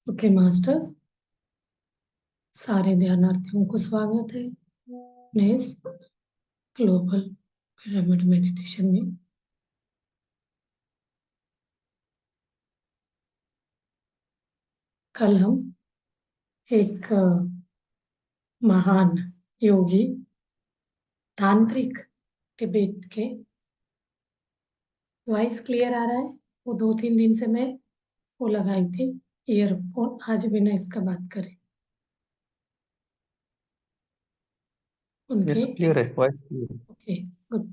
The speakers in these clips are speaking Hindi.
ओके मास्टर्स, सारे ध्यानार्थियों को स्वागत है नेस ग्लोबल पिरामिड मेडिटेशन में। कल हम एक महान योगी तांत्रिक तिब्बत के, वॉइस क्लियर आ रहा है? वो 2-3 दिन से मैं वो लगाई थी ईयरफोन, आज बिना इसका बात करें। उनके यस, क्लियर है, वॉइस क्लियर है। Okay good.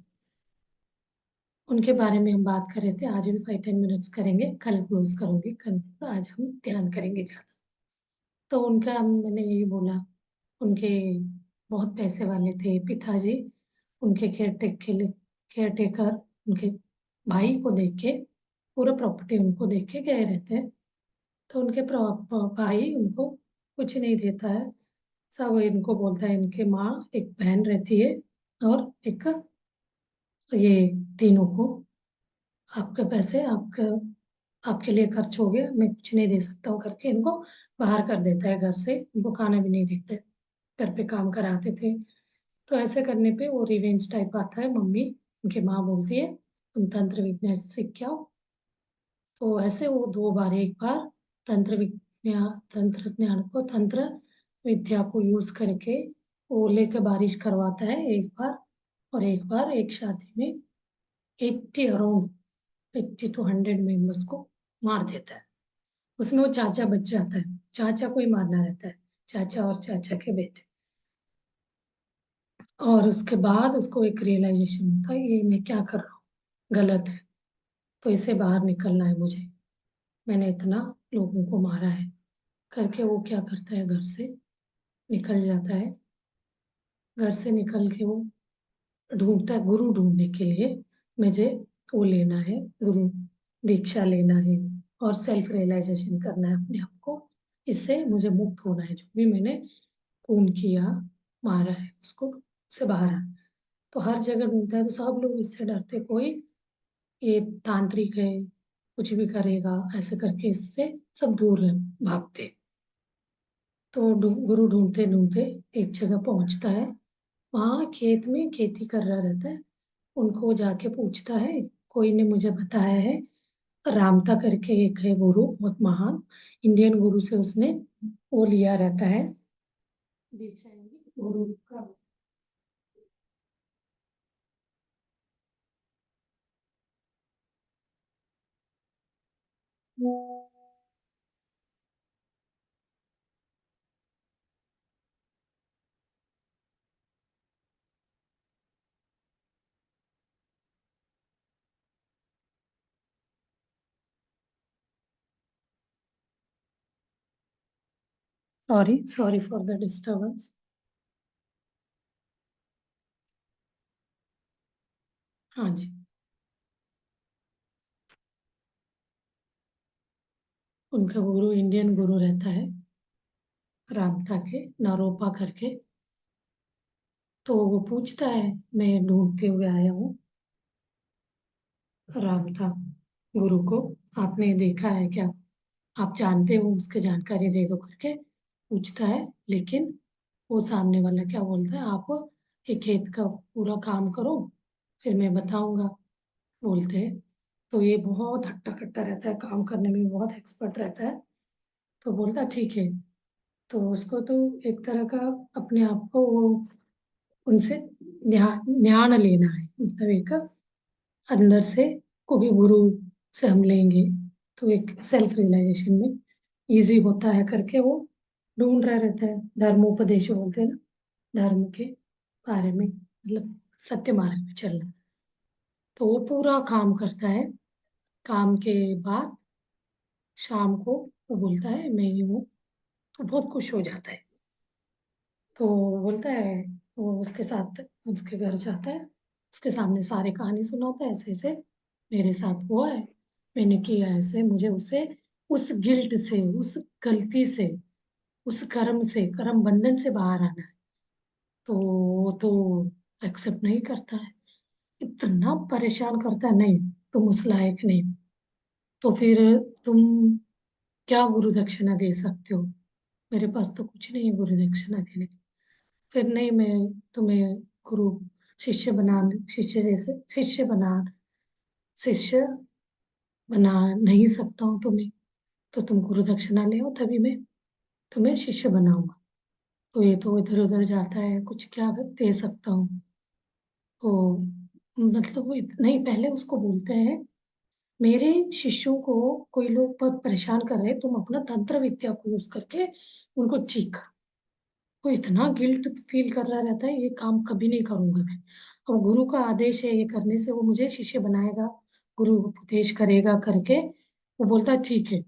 उनके बारे में हम बात कर रहे थे। आज भी 5-10 मिनट्स करेंगे, कल क्लोज करूंगी। कल आज हम ध्यान करेंगे ज्यादा। तो उनका मैंने यही बोला, उनके बहुत पैसे वाले थे पिताजी। उनके केयर टेकर उनके भाई को देख के, पूरा प्रॉपर्टी उनको देख के गए रहते हैं। तो उनके भाई उनको कुछ नहीं देता है। सब इनको बोलता है, इनके माँ एक बहन रहती है और एक ये तीनों को, आपके पैसे आपके लिए खर्च हो गया, मैं कुछ नहीं दे सकता हूँ करके इनको बाहर कर देता है घर से। इनको खाना भी नहीं देते, घर पे काम कराते थे। तो ऐसे करने पे वो रिवेंज टाइप आता है। मम्मी, उनकी माँ बोलती है तुम तंत्र विद्या सीख के आओ। तो ऐसे वो 2 बार, एक बार तंत्र विद्या को यूज करके वो लेकर बारिश करवाता है एक बार। और एक बार एक शादी में 80 टू 100 मेंबर्स को मार देता है। उसमें वो चाचा बच जाता है, चाचा को ही मारना रहता है, चाचा और चाचा के बेटे। और उसके बाद उसको एक रियलाइजेशन होता है, ये मैं क्या कर रहा हूँ, गलत है। तो इससे बाहर निकलना है मुझे, मैंने इतना लोगों को मारा है करके वो क्या करता है, घर से निकल जाता है। घर से निकल के वो ढूंढता है गुरु ढूंढने के लिए। मुझे वो लेना है, गुरु दीक्षा लेना है और सेल्फ रियलाइजेशन करना है अपने आप को। इससे मुझे मुक्त होना है, जो भी मैंने खून किया, मारा है, उसको से बाहर आना। तो हर जगह ढूंढता है, तो सब लोग इससे डरते, कोई ये तांत्रिक है, कुछ भी करेगा ऐसे करके, इससे सब दूर भागते। तो गुरु ढूंढते ढूंढते एक जगह पहुंचता है। वहाँ खेत में खेती कर रहा रहता है। उनको जाके पूछता है, कोई ने मुझे बताया है, रामता करके एक है गुरु, बहुत महान इंडियन गुरु से उसने वो लिया रहता है दीक्षा, गुरु का। Sorry sorry for the disturbance. हाँ जी। उनका गुरु इंडियन गुरु रहता है, रामता के नारोपा करके। तो वो पूछता है, मैं ढूंढते हुए आया हूँ रामता गुरु को, आपने देखा है क्या, आप जानते हो, उसके जानकारी देगा करके पूछता है। लेकिन वो सामने वाला क्या बोलता है, आप ये खेत का पूरा काम करो, फिर मैं बताऊंगा, बोलते हैं। तो ये बहुत हट्टा कट्टा रहता है, काम करने में बहुत एक्सपर्ट रहता है। तो बोलता ठीक है। तो उसको तो एक तरह का अपने आप को वो उनसे ध्यान लेना है, मतलब एक अंदर से को भी गुरु से हम लेंगे तो एक सेल्फ रियलाइजेशन में इजी होता है करके वो ढूंढ रहा रहता है। धर्मोपदेश बोलते हैं ना, धर्म के बारे में, मतलब सत्य मार्ग में चलना। तो वो पूरा काम करता है। काम के बाद शाम को वो बोलता है मैं ही हूँ, तो बहुत खुश हो जाता है। तो बोलता है, वो उसके साथ उसके घर जाता है, उसके सामने सारी कहानी सुनाता है, ऐसे ऐसे मेरे साथ हुआ है, मैंने किया ऐसे, मुझे उसे उस गिल्ट से, उस गलती से, उस कर्म से, कर्म बंधन से बाहर आना है। तो वो तो एक्सेप्ट नहीं करता है, इतना परेशान करता है, नहीं तुम उस लायक नहीं। तो फिर तुम क्या गुरु दक्षिणा दे सकते हो? मेरे पास तो कुछ नहीं है गुरु दक्षिणा देने के। फिर नहीं, मैं तुम्हें गुरु शिष्य बना नहीं सकता हूँ तुम्हें। तो तुम गुरु दक्षिणा ले आओ, तभी मैं तुम्हें शिष्य बनाऊंगा। तो ये तो इधर उधर जाता है, कुछ क्या दे सकता हूँ? तो मतलब नहीं, पहले उसको बोलते हैं, मेरे शिष्यों को कोई लोग बहुत परेशान कर रहे हैं, तुम अपना तंत्र विद्या को यूज करके उनको ठीक करो। वो इतना गिल्ट फील कर रहा रहता है, ये काम कभी नहीं करूंगा मैं। और गुरु का आदेश है, ये करने से वो मुझे शिष्य बनाएगा, गुरु उपदेश करेगा करके वो बोलता है ठीक है।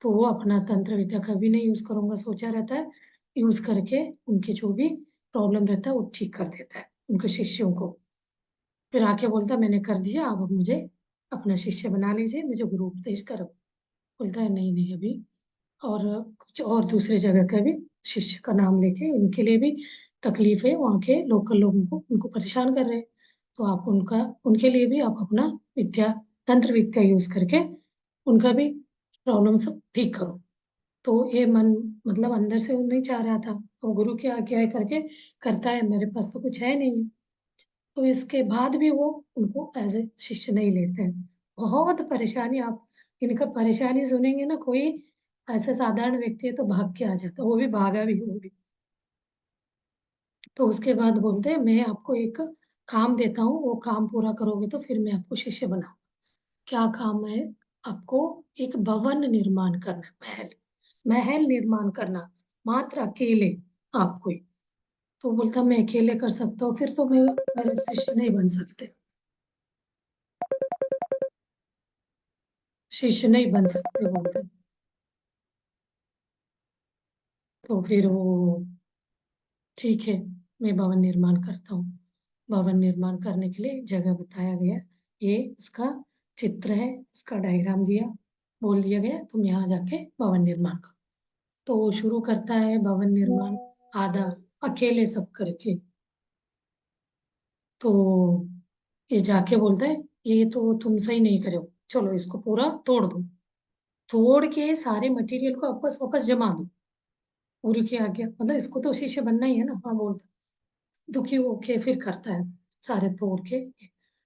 तो वो अपना तंत्र विद्या कभी नहीं यूज करूंगा सोचा रहता है। यूज करके उनके जो भी प्रॉब्लम रहता है वो ठीक कर देता है उनके शिष्यों को। फिर आके बोलता है मैंने कर दिया, आप अब मुझे अपना शिष्य बना लीजिए, मुझे गुरु उपदेश करो। बोलता है नहीं नहीं, अभी और कुछ और दूसरी जगह का भी शिष्य का नाम लेके, उनके लिए भी तकलीफ है, वहाँ के लोकल लोगों को उनको परेशान कर रहे हैं। तो आप उनका उनके लिए भी आप अपना विद्या तंत्र विद्या यूज करके उनका भी प्रॉब्लम सब ठीक करो। तो ये मन मतलब अंदर से वो नहीं चाह रहा था, वो गुरु की आज्ञा है करके करता है, मेरे पास तो कुछ है नहीं। तो इसके बाद भी वो उनको एज ए शिष्य नहीं लेते हैं। बहुत परेशानी, आप इनका परेशानी सुनेंगे ना, कोई ऐसे साधारण व्यक्ति है तो भाग के आ जाता, वो भी भागा भी, वो भी। तो उसके बाद बोलते हैं मैं आपको एक काम देता हूँ, वो काम पूरा करोगे तो फिर मैं आपको शिष्य बनाऊँ। क्या काम है? आपको एक भवन निर्माण करना, महल महल निर्माण करना, मात्र अकेले आपको ही। तो बोलता मैं अकेले कर सकता हूँ, फिर तो मैं मेरे शिष्य नहीं बन सकते, शिष्य नहीं बन सकते बोलते। तो फिर वो ठीक है, मैं भवन निर्माण करता हूँ। भवन निर्माण करने के लिए जगह बताया गया, ये उसका चित्र है, उसका डायग्राम दिया, बोल दिया गया तुम यहाँ जाके भवन निर्माण करो। तो वो शुरू करता है भवन निर्माण, आधा अकेले सब करके। तो ये जाके बोलता है ये तो तुम सही नहीं करे हो, चलो इसको पूरा तोड़ दो। तोड़ के सारे मटेरियल को वापस वापस जमा दो। गुरु की आज्ञा, मतलब इसको तो शिष्य बनना ही है ना, हाँ बोलता। दुखी होके फिर करता है, सारे तोड़ के।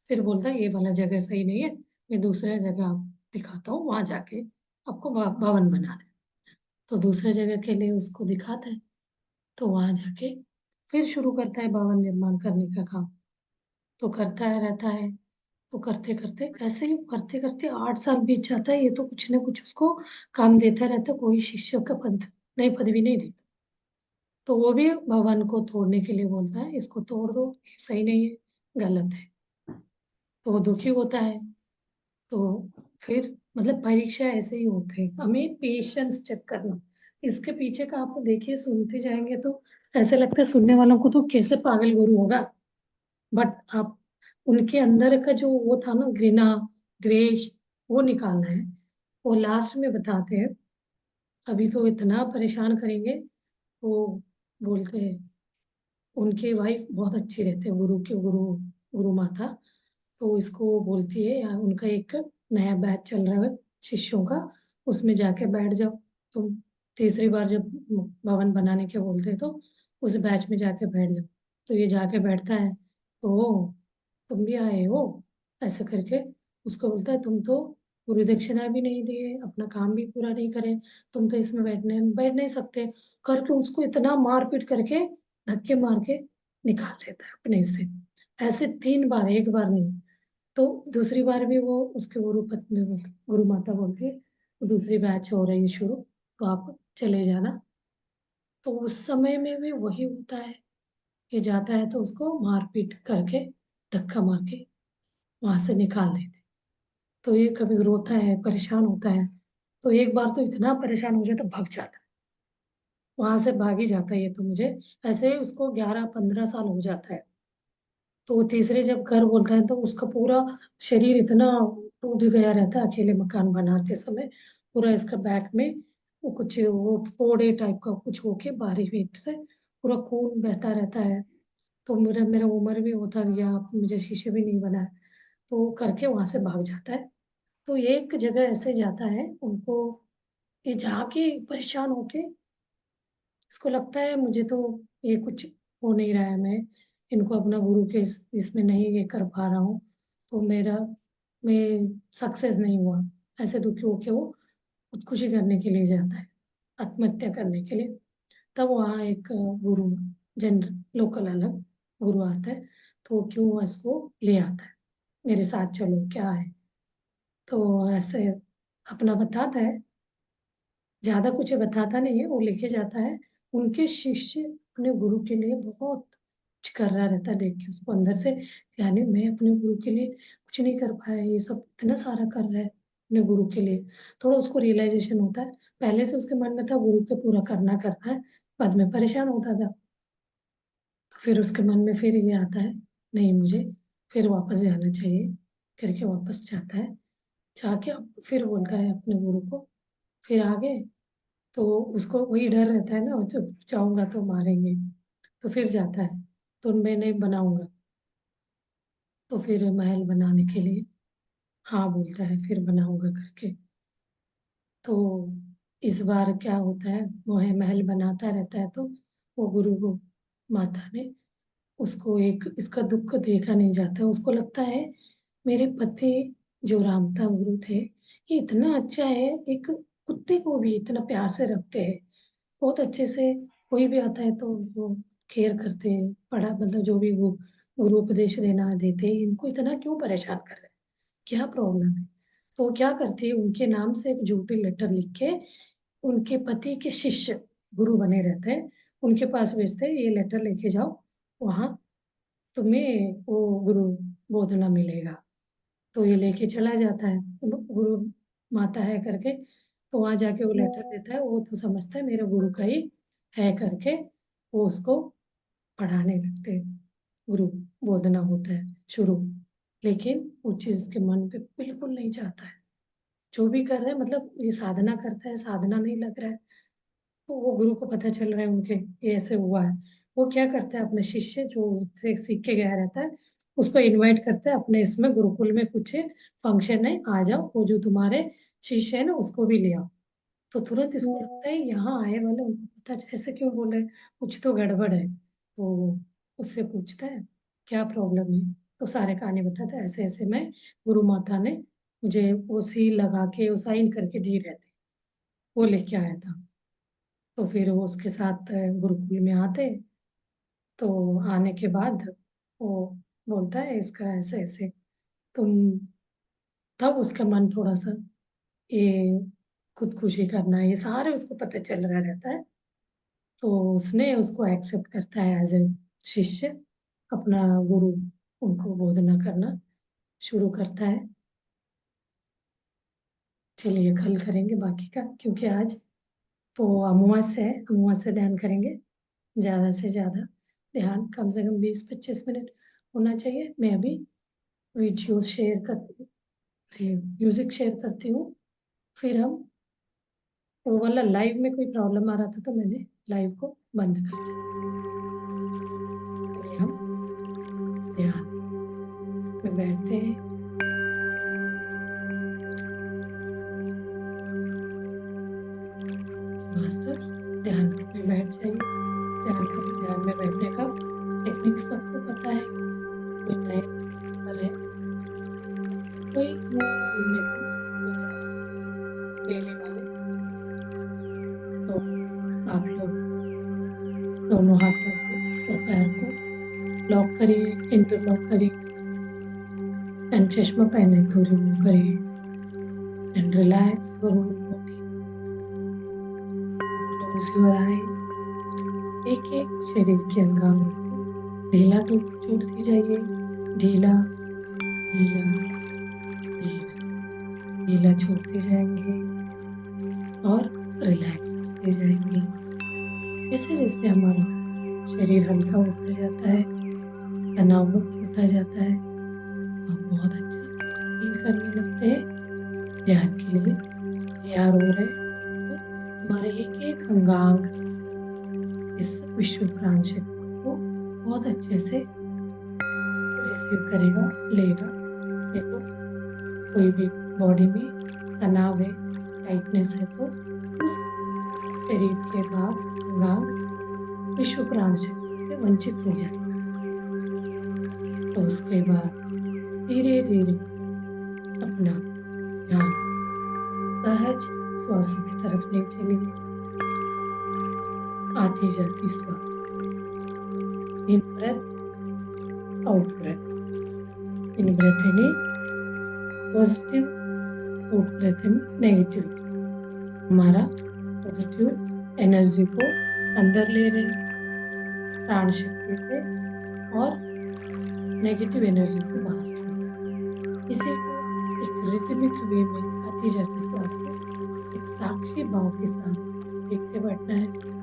फिर बोलता है ये वाला जगह सही नहीं है, मैं दूसरे जगह आप दिखाता हूँ, वहां जाके आपको भवन बनाना है। तो दूसरे जगह के लिए उसको दिखाता है। तो वहां जाके फिर शुरू करता है भवन निर्माण करने का काम। तो करता है रहता है। तो करते करते ऐसे ही करते करते 8 साल बीत जाता है, ये तो कुछ ना कुछ उसको काम देता रहता है, कोई शिष्य का पद नई पदवी नहीं देता। तो वो भी भवन को तोड़ने के लिए बोलता है इसको तोड़ दो, ये सही नहीं है, गलत है। तो वो दुखी होता है। तो फिर मतलब परीक्षा ऐसे ही होते हैं, हमें पेशेंस चेक करना। इसके पीछे का आप देखिए, सुनते जाएंगे तो ऐसे लगता है सुनने वालों को तो कैसे पागल गुरु होगा। बट आप उनके अंदर का जो वो था ना, घृणा, द्वेष, वो निकालना है। वो लास्ट में बताते हैं, अभी तो इतना परेशान करेंगे। वो बोलते हैं उनकी वाइफ बहुत अच्छी रहती है, गुरु माता। तो इसको बोलती है उनका एक नया बैच चल रहा है शिष्यों का, उसमें जाके बैठ जाओ तुम। तीसरी बार जब भवन बनाने के बोलते हैं तो उस बैच में जाके बैठ जाओ। तो ये जाके बैठता है, तो तुम भी आए हो ऐसे करके उसको बोलता है तुम तो गुरु दक्षिणा भी नहीं दिए, अपना काम भी पूरा नहीं करे, तुम तो इसमें बैठ नहीं सकते करके उसको इतना मारपीट करके धक्के मार के निकाल देता है अपने से। ऐसे 3 बार, एक बार नहीं। तो दूसरी बार भी वो उसके गुरु माता बोलती है दूसरी बैच हो रही है शुरू, तो आप चले जाना। तो उस समय में भी वही होता है, ये जाता है तो उसको मारपीट करके धक्का मार के वहां से निकाल देते। तो ये कभी रोता है, परेशान होता है। तो एक बार तो इतना परेशान हो जाए तो भाग जाता है, वहां से भाग ही जाता है। ये तो मुझे ऐसे ही उसको 11-15 साल हो जाता है। तो वो तीसरे जब घर बोलता है तो उसका पूरा शरीर इतना टूट गया रहता है अकेले मकान बनाते समय। पूरा इसका बैक में वो कुछ वो फोड़े टाइप का कुछ होके बारी वेट से पूरा खून बहता रहता है। तो मेरा मेरा उम्र भी होता गया, मुझे शीशे भी नहीं बना है। तो वो करके वहां से भाग जाता है। तो एक जगह ऐसे जाता है, उनको ये जाके परेशान होके इसको लगता है मुझे तो ये कुछ हो नहीं रहा है, मैं इनको अपना गुरु के इसमें नहीं ये कर पा रहा हूँ, तो मेरा मैं सक्सेस नहीं हुआ। ऐसे दुखी होके वो खुदकुशी करने के लिए जाता है, आत्महत्या करने के लिए। तब वहाँ एक गुरु जनरल लोकल अलग गुरु आता है, तो वो क्यों इसको ले आता है, मेरे साथ चलो क्या है। तो ऐसे अपना बताता है, ज्यादा कुछ बताता नहीं है, वो लेके जाता है। उनके शिष्य अपने गुरु के लिए बहुत कुछ कर रहा रहता है, देख के उसको अंदर से, यानी मैं अपने गुरु के लिए कुछ नहीं कर पाया, ये सब इतना सारा कर रहा है अपने गुरु के लिए। थोड़ा उसको रियलाइजेशन होता है, पहले से उसके मन में था गुरु के पूरा करना करना है, बाद में परेशान होता था। तो फिर उसके मन में फिर ये आता है, नहीं मुझे फिर वापस जाना चाहिए करके वापस जाता है। जाके अब फिर बोलता है अपने गुरु को, फिर आगे तो उसको वही डर रहता है ना, जब जाऊंगा तो मारेंगे। तो फिर जाता है, तो मैं नहीं बनाऊंगा। तो फिर महल बनाने के लिए हाँ बोलता है, फिर बनाऊंगा करके। तो इस बार क्या होता है, वो है महल बनाता रहता है, तो वो गुरु को माता ने उसको एक इसका दुख देखा नहीं जाता, उसको लगता है मेरे पति जो रामता गुरु थे, ये इतना अच्छा है, एक कुत्ते को भी इतना प्यार से रखते हैं, बहुत अच्छे से। कोई भी आता है तो वो केयर करते हैं, पढ़ा मतलब जो भी वो गुरु उपदेश देना देते हैं, इनको इतना क्यों परेशान कर रहे हैं, क्या प्रॉब्लम है। तो वो क्या करती है, उनके नाम से एक झूठी लेटर लिख के उनके पति के शिष्य गुरु बने रहते हैं, उनके पास भेजते हैं, ये लेटर लेके जाओ, वहाँ तुम्हें वो गुरु बोधना मिलेगा। तो ये लेके चला जाता है, गुरु माता है करके, तो वहां जाके वो लेटर देता है, वो तो समझता है मेरे गुरु का ही है करके, वो उसको पढ़ाने लगते हैं, गुरु बोधना होता है शुरू। लेकिन वो चीज उसके मन पे बिल्कुल नहीं चाहता है, जो भी कर रहे हैं मतलब ये साधना करता है, साधना नहीं लग रहा है। तो वो गुरु को पता चल रहा है उनके ये ऐसे हुआ है, वो क्या करता है, अपने शिष्य जो उससे सीख के गया रहता है उसको इनवाइट करता है अपने इसमें गुरुकुल में, कुछ फंक्शन है आ जाओ, वो जो तुम्हारे शिष्य है ना उसको भी ले आओ। तो तुरंत इसको लगता है यहाँ आए वाले उनको पता ऐसे क्यों बोले, कुछ तो गड़बड़ है। तो उससे पूछता है क्या प्रॉब्लम है, तो सारे कहानी बताता है, ऐसे ऐसे मैं गुरु माता ने मुझे वो सील लगा के वो साइन करके दी रहती, वो लेके आया था। तो फिर वो उसके साथ गुरुकुल में आते, तो आने के बाद वो बोलता है इसका ऐसे ऐसे तुम, तब उसका मन थोड़ा सा ये खुदकुशी करना ये सारे उसको पता चल रहा रहता है। तो उसने उसको एक्सेप्ट करता है एज ए शिष्य, अपना गुरु उनको बोधना करना शुरू करता है। चलिए कल करेंगे बाकी का, क्योंकि आज तो अमावस्या है, अमावस्या ध्यान करेंगे, ज़्यादा से ज़्यादा ध्यान कम से कम 20-25 मिनट होना चाहिए। मैं अभी वीडियो शेयर करती, म्यूजिक शेयर करती हूँ, फिर हम वो वाला लाइव में कोई प्रॉब्लम आ रहा था तो मैंने लाइव को बंद कर दिया। चलिए हम ध्यान में बैठते हैं। मास्टर्स ध्यान में बैठ जाइए, ध्यान में बैठने का टेक्निक सबको पता है, कोई नए पर है, कोई सुनने को डेली वाले। तो आप लोग दोनों हाथों को और पैर को लॉक करिए, इंटरलॉक करिए, एंड चश्मा पहने तो रिमूव करिए, and relax your whole body, close your eyes. एक एक शरीर के अंगांगों को ढीला छोड़ती जाइए, ढीला ढीला ढीला ढीला छोड़ते जाएंगे और रिलैक्स करते जाएंगे। जैसे जैसे हमारा शरीर हल्का होता जाता है, तनाव मुक्त होता जाता है, आप बहुत अच्छा फील करने लगते हैं, ध्यान के लिए तैयार हो रहे हैं। हमारे एक एक अंगांग इस विश्व प्राण शक्ति को बहुत अच्छे से रिसीव करेगा, लेगा। देखो कोई भी बॉडी में तनाव है, टाइटनेस है, तो उस शरीर के भाग अंगांग विश्व प्राण शक्ति से वंचित हो जाए। तो उसके बाद धीरे धीरे अपना ध्यान सहज श्वासों की तरफ ले चलिए। आती जाती श्वास, इन ब्रेथ, आउट ब्रेथ। इन ब्रेथ यानी पॉजिटिव, आउट ब्रेथ यानी नेगेटिव। हमारा पॉजिटिव एनर्जी को अंदर ले रहे हैं प्राण शक्ति से और नेगेटिव एनर्जी को बाहर छोड़ रहे हैं। इसी को एक रिदमिक वे में आती जाती श्वास को एक साक्षी भाव के साथ देखते बैठना है।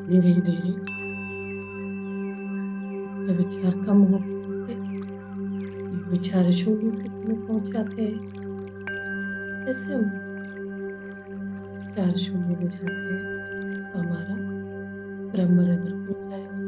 धीरे धीरे विचार कम होते होते विचार शून्य स्थिति में पहुंच जाते हैं। जैसे हम विचार शून्य में जाते हैं तो हमारा ब्रह्मरंध्र खुल जाएगा।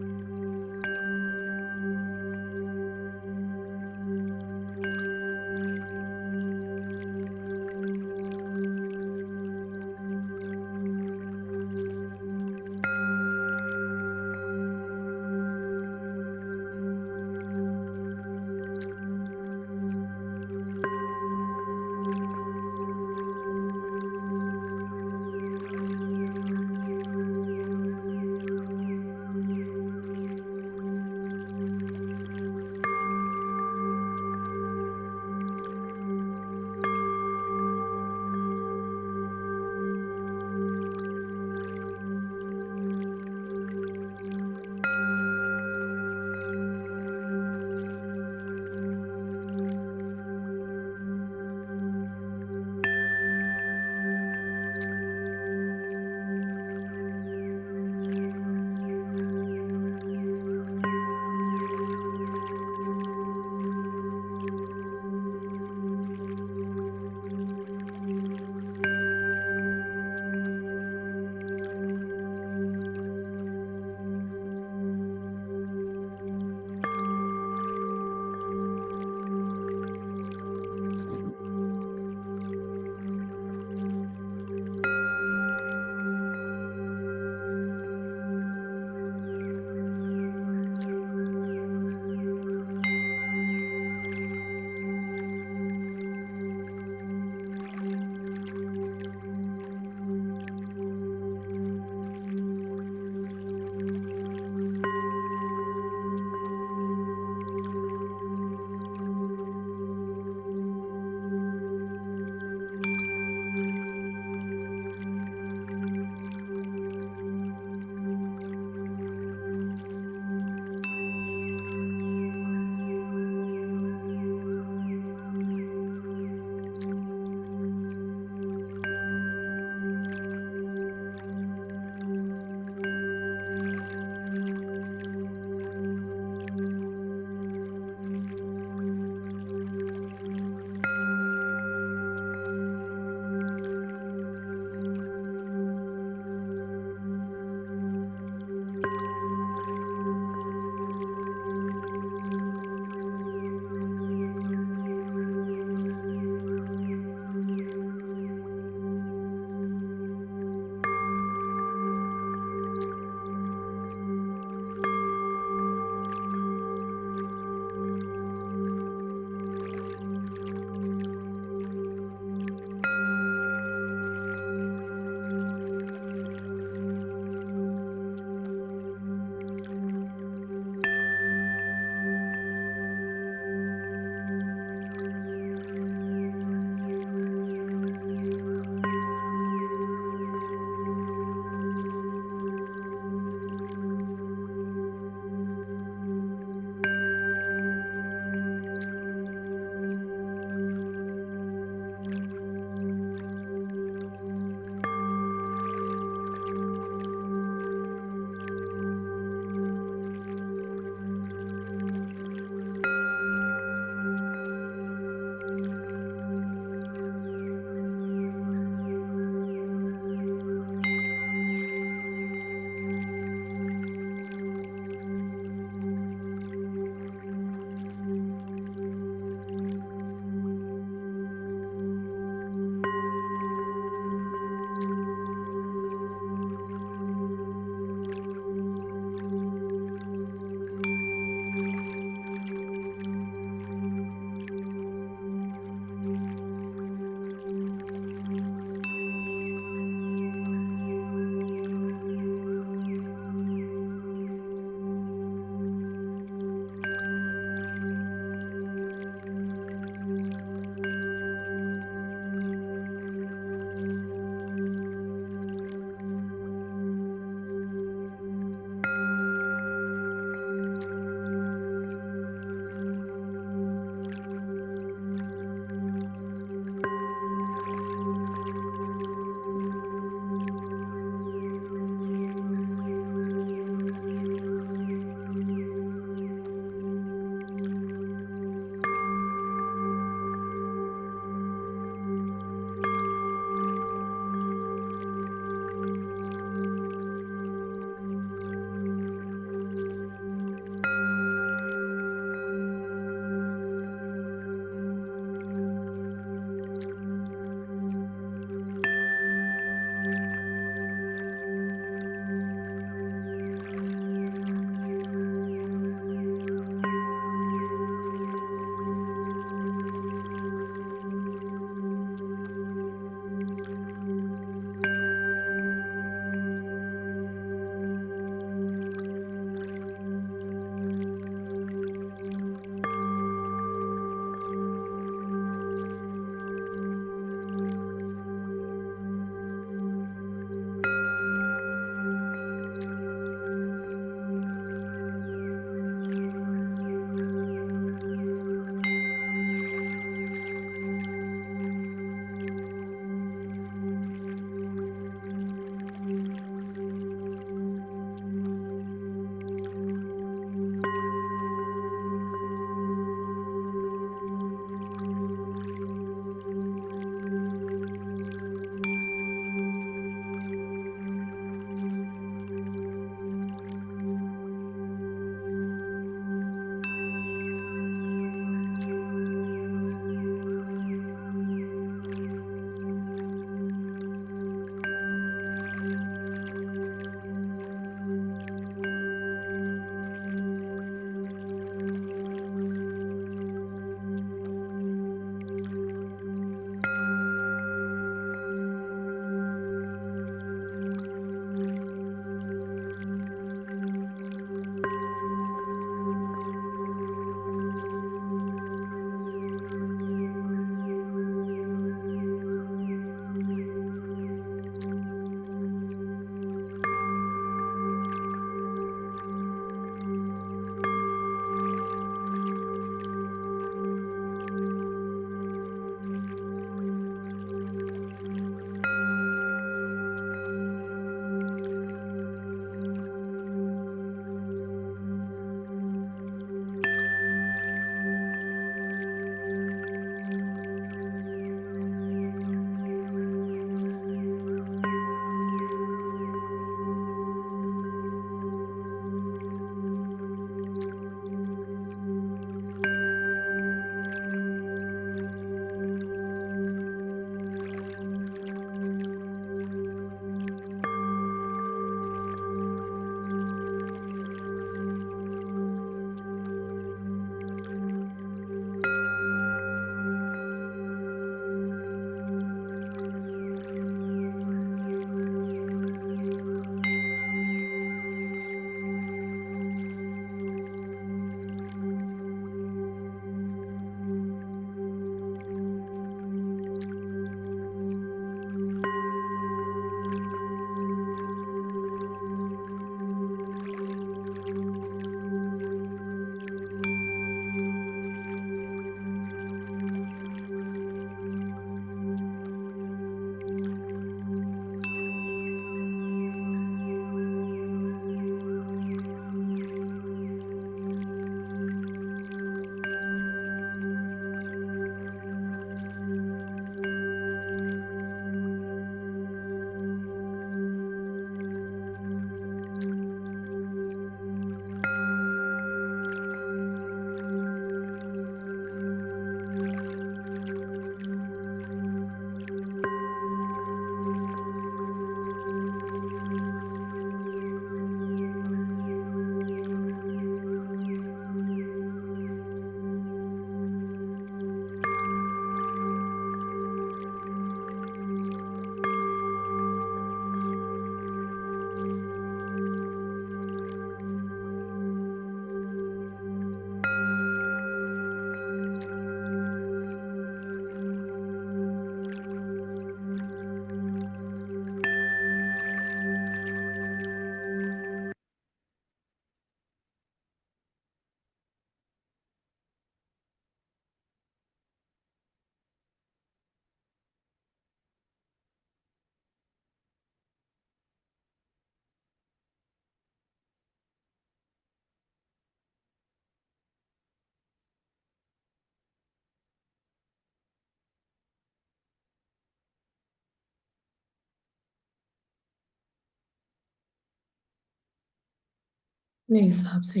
अपने हिसाब से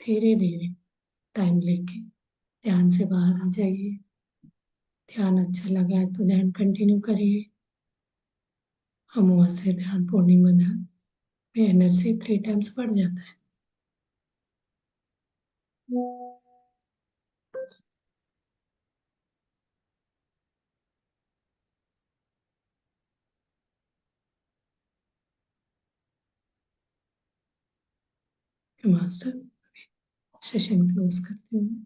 धीरे धीरे टाइम लेके ध्यान से बाहर आ जाइए। ध्यान अच्छा लगा है तो ध्यान कंटिन्यू करिए। अमावस्या ध्यान पूर्णिमा ध्यान में एनर्जी 3 टाइम्स बढ़ जाता है। मास्टर सेशन क्लोज करती हूँ।